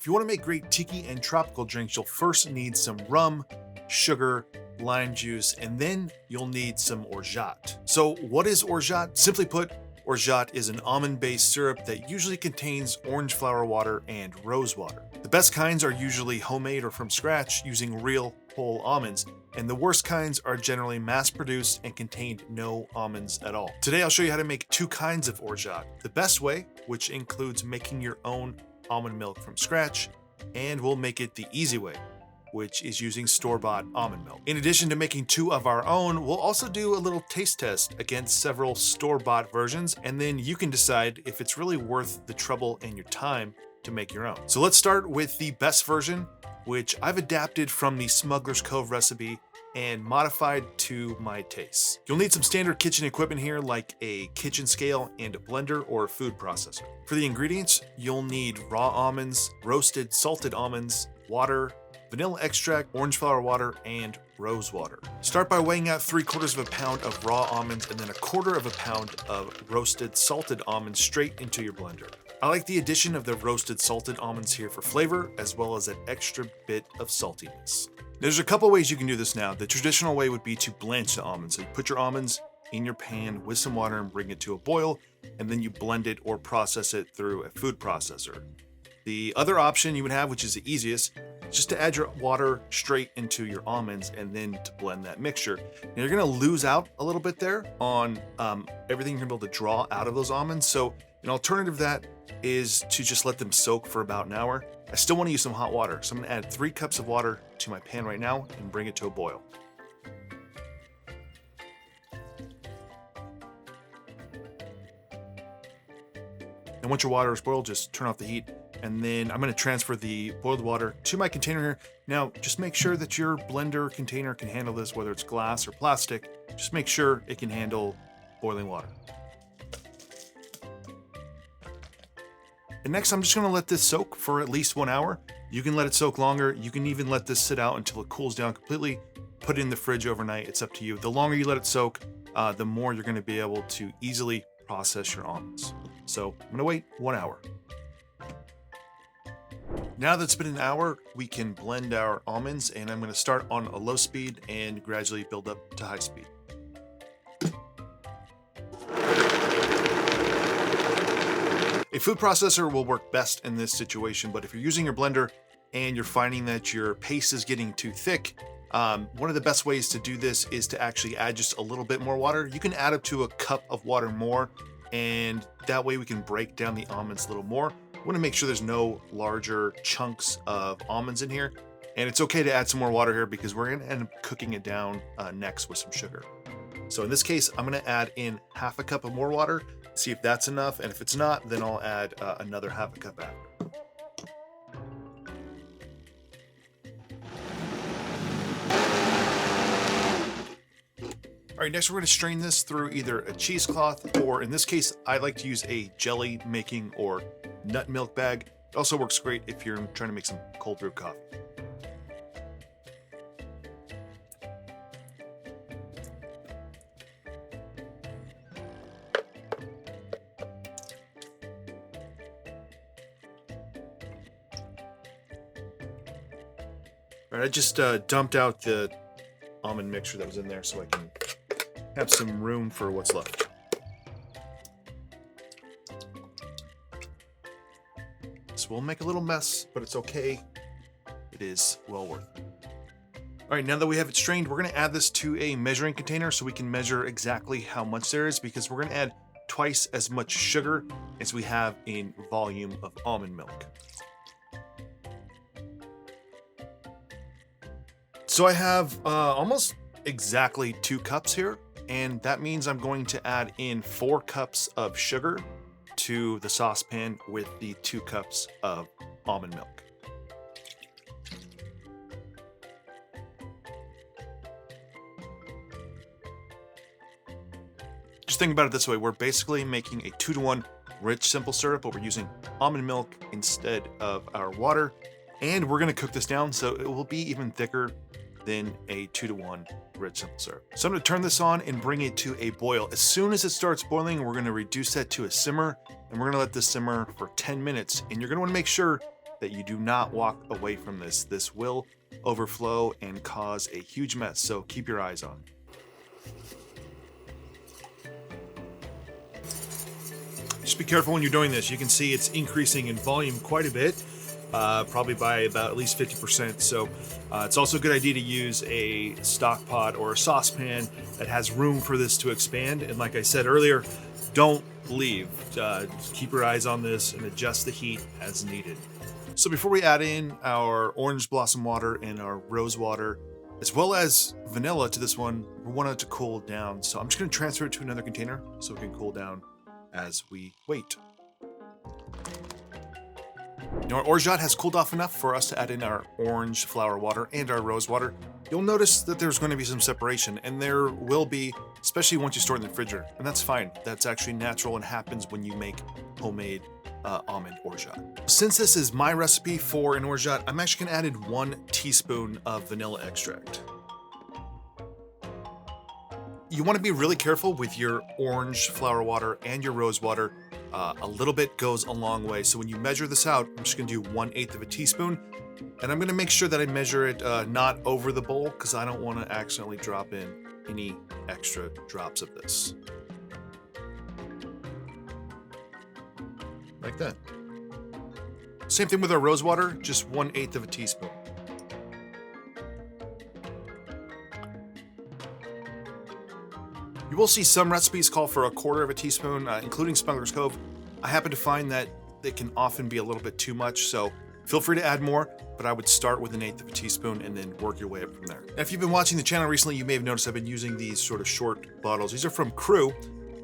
If you want to make great tiki and tropical drinks, you'll first need some rum, sugar, lime juice, and then you'll need some orgeat. So what is orgeat? Simply put, orgeat is an almond-based syrup that usually contains orange flower water and rose water. The best kinds are usually homemade or from scratch using real whole almonds, and the worst kinds are generally mass-produced and contain no almonds at all. Today I'll show you how to make two kinds of orgeat. The best way, which includes making your own almond milk from scratch, and we'll make it the easy way, which is using store-bought almond milk. In addition to making two of our own, we'll also do a little taste test against several store-bought versions, and then you can decide if it's really worth the trouble and your time to make your own. So let's start with the best version, which I've adapted from the Smuggler's Cove recipe and modified to my tastes. You'll need some standard kitchen equipment here, like a kitchen scale and a blender or a food processor. For the ingredients, you'll need raw almonds, roasted salted almonds, water, vanilla extract, orange flower water, and rose water. Start by weighing out 3/4 of a pound of raw almonds and then 1/4 of a pound of roasted salted almonds straight into your blender. I like the addition of the roasted salted almonds here for flavor, as well as an extra bit of saltiness. There's a couple ways you can do this now. The traditional way would be to blanch the almonds. So you put your almonds in your pan with some water and bring it to a boil, and then you blend it or process it through a food processor. The other option you would have, which is the easiest, is just to add your water straight into your almonds and then to blend that mixture. Now you're gonna lose out a little bit there on everything you're gonna be able to draw out of those almonds. So an alternative to that is to just let them soak for about an hour. I still wanna use some hot water. So I'm gonna add 3 cups of water to my pan right now and bring it to a boil. And once your water is boiled, just turn off the heat. And then I'm going to transfer the boiled water to my container here. Now, just make sure that your blender container can handle this, whether it's glass or plastic. Just make sure it can handle boiling water. And next, I'm just going to let this soak for at least 1 hour. You can let it soak longer. You can even let this sit out until it cools down completely. Put it in the fridge overnight. It's up to you. The longer you let it soak, the more you're going to be able to easily process your almonds. So I'm going to wait 1 hour. Now that it's been an hour, we can blend our almonds, and I'm going to start on a low speed and gradually build up to high speed. A food processor will work best in this situation, but if you're using your blender and you're finding that your paste is getting too thick, one of the best ways to do this is to actually add just a little bit more water. You can add up to a cup of water more, and that way we can break down the almonds a little more. I want to make sure there's no larger chunks of almonds in here, and it's okay to add some more water here because we're going to end up cooking it down next with some sugar. So in this case, I'm going to add in 1/2 cup of more water, see if that's enough, and if it's not, then I'll add another 1/2 cup after. All right, next we're going to strain this through either a cheesecloth, or in this case, I like to use a jelly making or nut milk bag. It also works great if you're trying to make some cold brew coffee. All right, I just dumped out the almond mixture that was in there so I can have some room for what's left. So we'll make a little mess, but it's okay. It is well worth it. All right, now that we have it strained, we're gonna add this to a measuring container so we can measure exactly how much there is, because we're gonna add twice as much sugar as we have in volume of almond milk. So I have almost exactly 2 cups here, and that means I'm going to add in 4 cups of sugar to the saucepan with the 2 cups of almond milk. Just think about it this way, we're basically making a 2-to-1 rich simple syrup, but we're using almond milk instead of our water, and we're gonna cook this down so it will be even thicker than a 2-to-1 rich simple syrup. So I'm gonna turn this on and bring it to a boil. As soon as it starts boiling, we're gonna reduce that to a simmer, and we're gonna let this simmer for 10 minutes. And you're gonna wanna make sure that that you do not walk away from this. This will overflow and cause a huge mess, so keep your eyes on. Just be careful when you're doing this. You can see it's increasing in volume quite a bit, probably by about at least 50%. So it's also a good idea to use a stock pot or a saucepan that has room for this to expand. And like I said earlier, don't leave. Keep your eyes on this and adjust the heat as needed. So before we add in our orange blossom water and our rose water, as well as vanilla to this one, we want it to cool down. So I'm just going to transfer it to another container so it can cool down as we wait. Now our orgeat has cooled off enough for us to add in our orange flower water and our rose water. You'll notice that there's going to be some separation, and there will be, especially once you store it in the refrigerator, and that's fine. That's actually natural and happens when you make homemade almond orgeat. Since this is my recipe for an orgeat, I'm actually going to add in 1 teaspoon of vanilla extract. You want to be really careful with your orange flower water and your rose water. A little bit goes a long way. So when you measure this out, I'm just going to do 1/8 of a teaspoon. And I'm going to make sure that I measure it not over the bowl, because I don't want to accidentally drop in any extra drops of this. Like that. Same thing with our rose water, just 1/8 of a teaspoon. You will see some recipes call for 1/4 of a teaspoon, including Smuggler's Cove. I happen to find that they can often be a little bit too much, so feel free to add more, but I would start with 1/8 of a teaspoon and then work your way up from there. Now, if you've been watching the channel recently, you may have noticed I've been using these sort of short bottles. These are from Crew.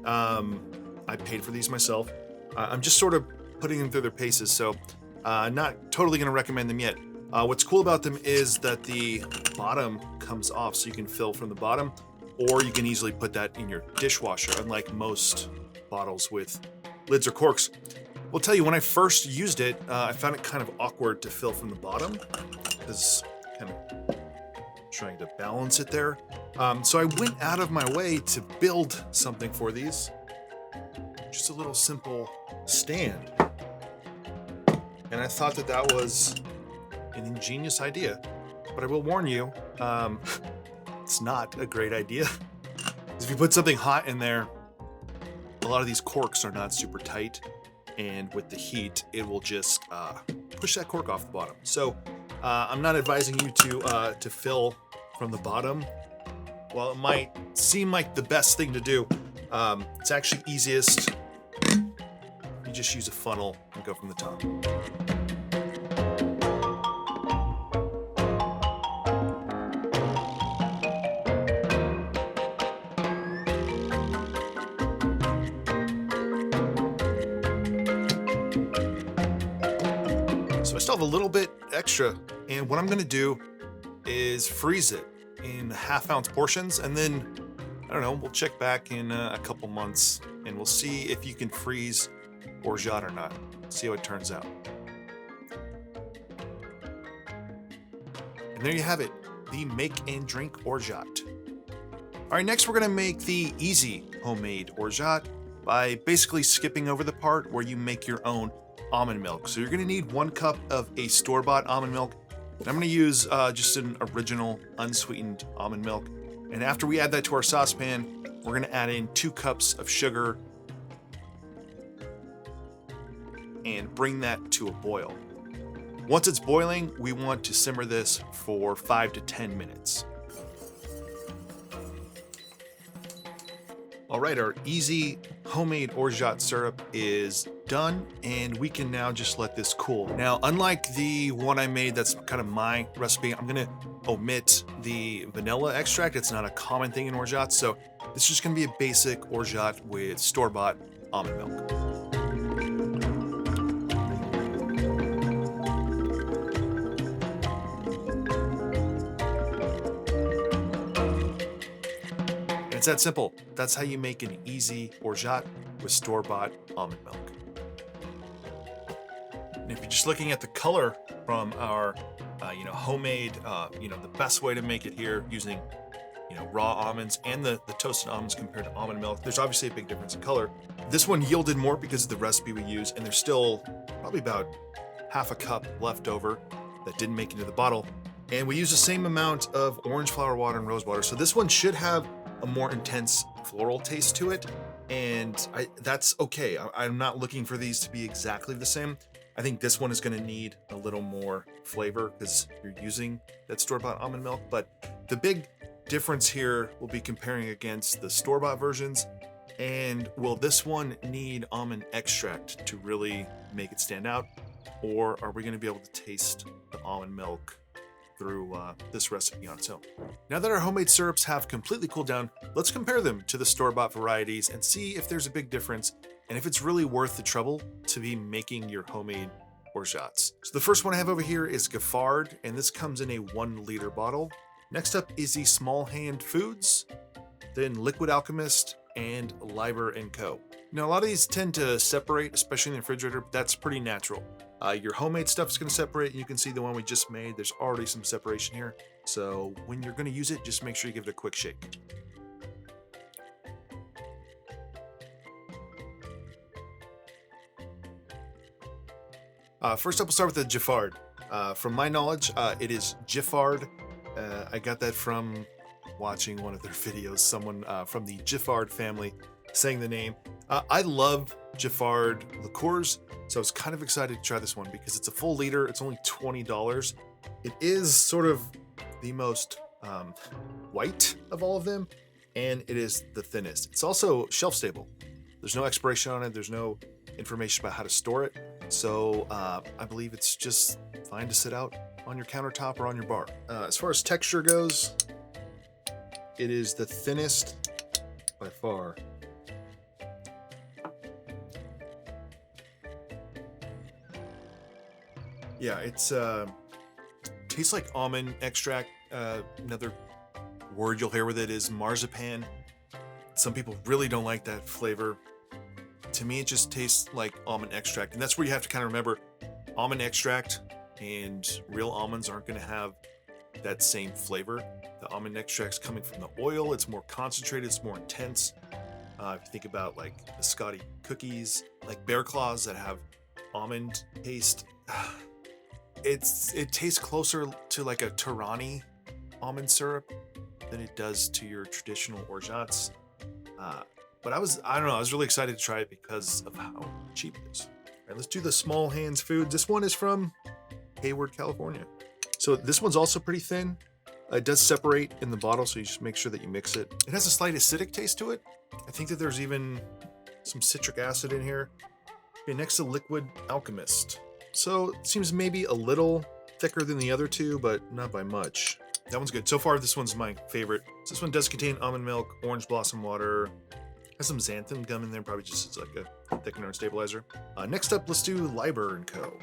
I paid for these myself. I'm just sort of putting them through their paces, so not totally going to recommend them yet. What's cool about them is that the bottom comes off, so you can fill from the bottom, or you can easily put that in your dishwasher, unlike most bottles with lids or corks. I'll tell you, when I first used it, I found it kind of awkward to fill from the bottom, because kind of trying to balance it there. So I went out of my way to build something for these. Just a little simple stand. And I thought that that was an ingenious idea, but I will warn you, it's not a great idea. If you put something hot in there, a lot of these corks are not super tight, and with the heat, it will just push that cork off the bottom. So I'm not advising you to fill from the bottom. While it might seem like the best thing to do, it's actually easiest. You just use a funnel and go from the top. So I still have a little bit extra, and what I'm going to do is freeze it in 1/2 ounce portions, and then I don't know, we'll check back in a couple months and we'll see if you can freeze orgeat or not. See how it turns out. And there you have it, the make and drink orgeat. All right, next we're gonna make the easy homemade orgeat by basically skipping over the part where you make your own almond milk. So you're gonna need 1 cup of a store-bought almond milk. And I'm gonna use just an original unsweetened almond milk. And after we add that to our saucepan, we're gonna add in 2 cups of sugar and bring that to a boil. Once it's boiling, we want to simmer this for 5 to 10 minutes. All right, our easy homemade orgeat syrup is done, and we can now just let this cool. Now, unlike the one I made that's kind of my recipe, I'm gonna omit the vanilla extract. It's not a common thing in orgeat, so this is just gonna be a basic orgeat with store-bought almond milk. It's that simple. That's how you make an easy orgeat with store-bought almond milk. And if you're just looking at the color from our, homemade, the best way to make it here using, raw almonds and the toasted almonds compared to almond milk, there's obviously a big difference in color. This one yielded more because of the recipe we use, and there's still probably about half a cup left over that didn't make it into the bottle. And we use the same amount of orange flower water and rose water. So this one should have a more intense floral taste to it. And that's okay. I'm not looking for these to be exactly the same. I think this one is going to need a little more flavor because you're using that store-bought almond milk. But the big difference here will be comparing against the store-bought versions. And will this one need almond extract to really make it stand out? Or are we going to be able to taste the almond milk through this recipe on its own? Now that our homemade syrups have completely cooled down, let's compare them to the store-bought varieties and see if there's a big difference and if it's really worth the trouble to be making your homemade Orgeats. So the first one I have over here is Giffard, and this comes in a 1 liter bottle. Next up is the Small Hand Foods, then Liquid Alchemist, and Liber Co. Now a lot of these tend to separate, especially in the refrigerator, but that's pretty natural. Your homemade stuff is going to separate. You can see the one we just made, there's already some separation here. So when you're going to use it, just make sure you give it a quick shake. First up, we'll start with the Giffard. From my knowledge, it is Giffard. I got that from watching one of their videos, someone from the Giffard family saying the name. I love Giffard liqueurs, so I was kind of excited to try this one because it's a full liter. It's only $20. It is sort of the most white of all of them, and it is the thinnest. It's also shelf stable. There's no expiration on it. There's no information about how to store it. So I believe it's just fine to sit out on your countertop or on your bar. As far as texture goes, it is the thinnest by far. Yeah, it's tastes like almond extract. Another word you'll hear with it is marzipan. Some people really don't like that flavor. To me, it just tastes like almond extract, and that's where you have to kind of remember almond extract and real almonds aren't going to have that same flavor. The almond extract's coming from the oil. It's more concentrated. It's more intense. If you think about like biscotti cookies, like bear claws that have almond taste, it tastes closer to like a Torani almond syrup than it does to your traditional Orgeats. But I don't know, I was really excited to try it because of how cheap it is. All right, let's do the Small Hands Foods. This one is from Hayward, California. So this one's also pretty thin. It does separate in the bottle, so you just make sure that you mix it. It has a slight acidic taste to it. I think that there's even some citric acid in here. Okay, next to Liquid Alchemist. So it seems maybe a little thicker than the other two, but not by much. That one's good. So far, this one's my favorite. So this one does contain almond milk, orange blossom water, has some xanthan gum in there, probably just as like a thickener and stabilizer. Next up, let's do Liber Co.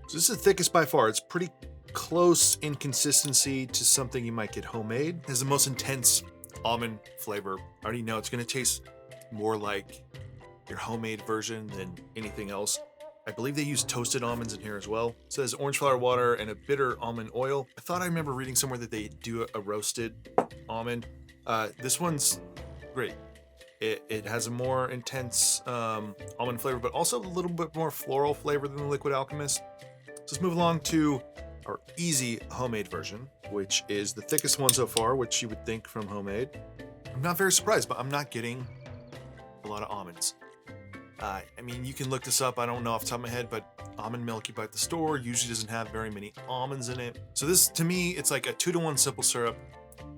So this is the thickest by far. It's pretty close in consistency to something you might get homemade. It has the most intense almond flavor. I already know it's going to taste more like your homemade version than anything else. I believe they use toasted almonds in here as well. It says orange flower water and a bitter almond oil. I thought I remember reading somewhere that they do a roasted almond. This one's great. It has a more intense almond flavor, but also a little bit more floral flavor than the Liquid Alchemist. So let's move along to our easy homemade version, which is the thickest one so far, which you would think from homemade. I'm not very surprised, but I'm not getting a lot of almonds. I mean, you can look this up. I don't know off the top of my head, but almond milk you buy at the store usually doesn't have very many almonds in it. So this, to me, it's like a 2-to-1 simple syrup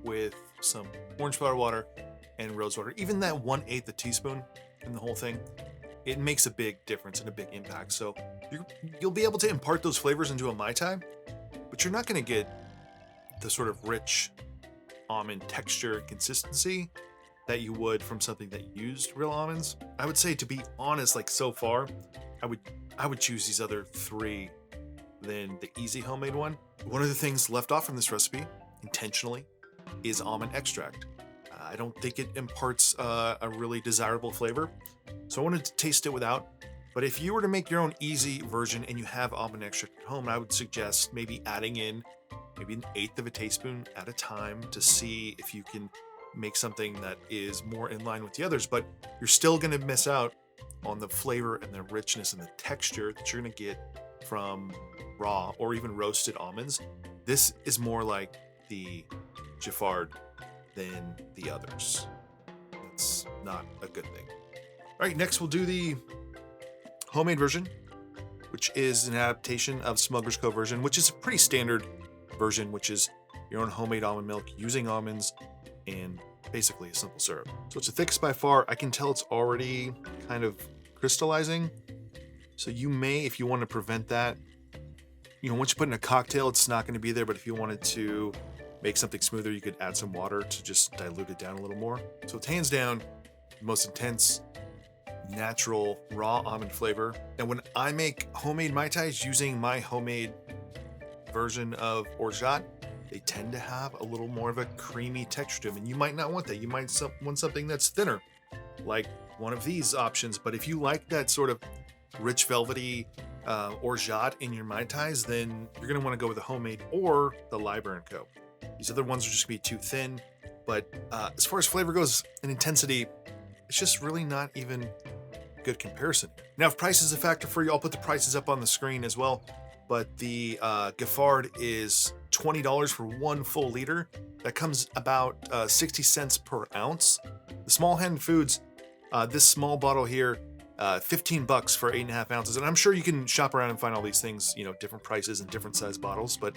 with some orange flower water and rose water. Even that 1/8 a teaspoon in the whole thing, it makes a big difference and a big impact. So you'll be able to impart those flavors into a Mai Tai, but you're not going to get the sort of rich almond texture and consistency that you would from something that used real almonds. I would say, to be honest, like so far, I would choose these other 3 than the easy homemade one. One of the things left off from this recipe, intentionally, is almond extract. I don't think it imparts a really desirable flavor, so I wanted to taste it without. But if you were to make your own easy version and you have almond extract at home, I would suggest maybe adding in maybe 1/8 of a teaspoon at a time to see if you can make something that is more in line with the others. But you're still going to miss out on the flavor and the richness and the texture that you're gonna get from raw or even roasted almonds. This is more like the Giffard than the others. That's not a good thing. All right, next we'll do the homemade version, which is an adaptation of Smuggler's Cove version, which is a pretty standard version, which is your own homemade almond milk using almonds and basically a simple syrup. So it's the thickest by far. I can tell it's already kind of crystallizing. So you may, if you want to prevent that, you know, once you put in a cocktail, it's not going to be there. But if you wanted to make something smoother, you could add some water to just dilute it down a little more. So it's hands down the most intense, natural, raw almond flavor. And when I make homemade Mai Tais using my homemade version of Orgeat, they tend to have a little more of a creamy texture to them. And you might not want that. You might want something that's thinner, like one of these options. But if you like that sort of rich, velvety Orgeat in your Mai Tais, then you're going to want to go with the homemade or the Liber Co. These other ones are just going to be too thin. But as far as flavor goes and intensity, it's just really not even a good comparison. Now, if price is a factor for you, I'll put the prices up on the screen as well. But the Giffard is $20 for 1 full liter. That comes about 60 cents per ounce. The Small Hand Foods, this small bottle here, $15 for 8.5 ounces. And I'm sure you can shop around and find all these things, you know, different prices and different size bottles. But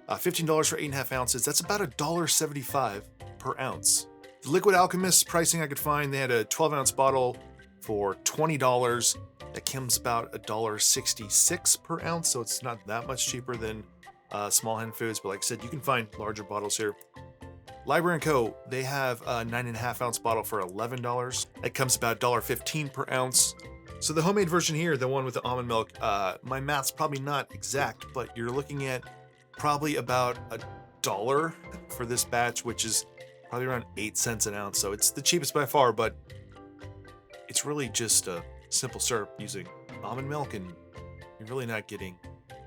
$15 for 8.5 ounces, that's about $1.75 per ounce. The Liquid Alchemist pricing I could find, they had a 12-ounce bottle for $20. That comes about $1.66 per ounce, so it's not that much cheaper than Small Hand Foods. But like I said, you can find larger bottles here. Liber Co, they have a 9.5-ounce bottle for $11. It comes about $1.15 per ounce. So the homemade version here, the one with the almond milk, my math's probably not exact, but you're looking at probably about $1 for this batch, which is probably around 8 cents an ounce. So it's the cheapest by far, but it's really just a simple syrup using almond milk, and you're really not getting,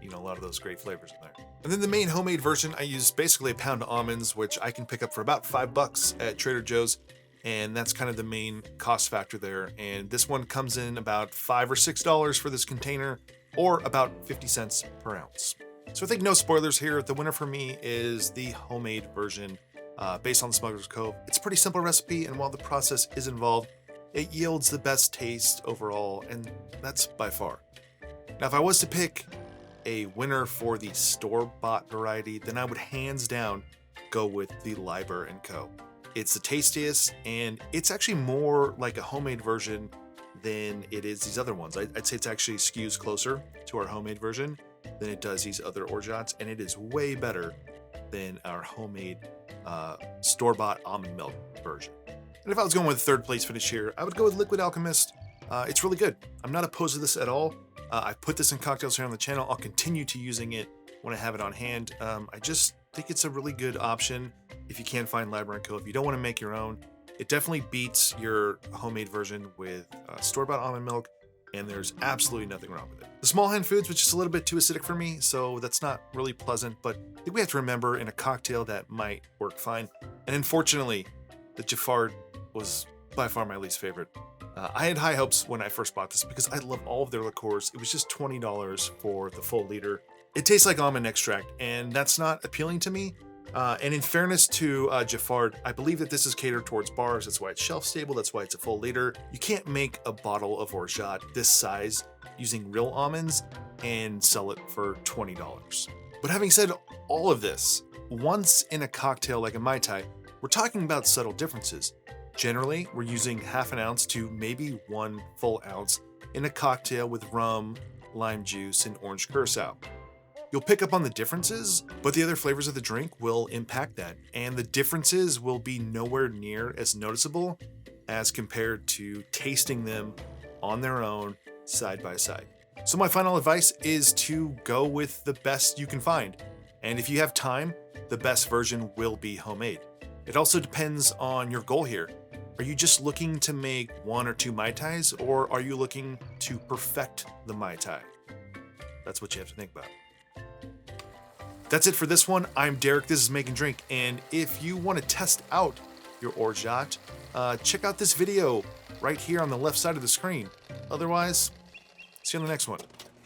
you know, a lot of those great flavors in there. And then the main homemade version, I use basically a pound of almonds, which I can pick up for about $5 at Trader Joe's, and that's kind of the main cost factor there. And this one comes in about $5 or $6 for this container, or about 50 cents per ounce. So I think no spoilers here. The winner for me is the homemade version based on the Smuggler's Cove. It's a pretty simple recipe, and while the process is involved, it yields the best taste overall, and that's by far. Now, if I was to pick a winner for the store-bought variety, then I would hands down go with the Liber Co. It's the tastiest, and it's actually more like a homemade version than it is these other ones. I'd say it's actually skews closer to our homemade version than it does these other Orgeats, and it is way better than our homemade store-bought almond milk version. And if I was going with third place finish here, I would go with Liquid Alchemist. It's really good. I'm not opposed to this at all. I've put this in cocktails here on the channel. I'll continue to using it when I have it on hand. I just think it's a really good option if you can find Liber Co. If you don't want to make your own, it definitely beats your homemade version with store-bought almond milk, and there's absolutely nothing wrong with it. The Small Hand Foods, which is a little bit too acidic for me, so that's not really pleasant, but I think we have to remember in a cocktail that might work fine. And unfortunately, the Giffard was by far my least favorite. I had high hopes when I first bought this because I love all of their liqueurs. It was just $20 for the full liter. It tastes like almond extract, and that's not appealing to me. And in fairness to Giffard, I believe that this is catered towards bars. That's why it's shelf stable. That's why it's a full liter. You can't make a bottle of Orgeat this size using real almonds and sell it for $20. But having said all of this, once in a cocktail like a Mai Tai, we're talking about subtle differences. Generally, we're using half an ounce to maybe 1 full ounce in a cocktail with rum, lime juice, and orange curacao. You'll pick up on the differences, but the other flavors of the drink will impact that, and the differences will be nowhere near as noticeable as compared to tasting them on their own side by side. So my final advice is to go with the best you can find, and if you have time, the best version will be homemade. It also depends on your goal here. Are you just looking to make 1 or 2 Mai Tais, or are you looking to perfect the Mai Tai? That's what you have to think about. That's it for this one. I'm Derek, this is Make and Drink, and if you want to test out your Orgeat, check out this video right here on the left side of the screen. Otherwise, see you on the next one.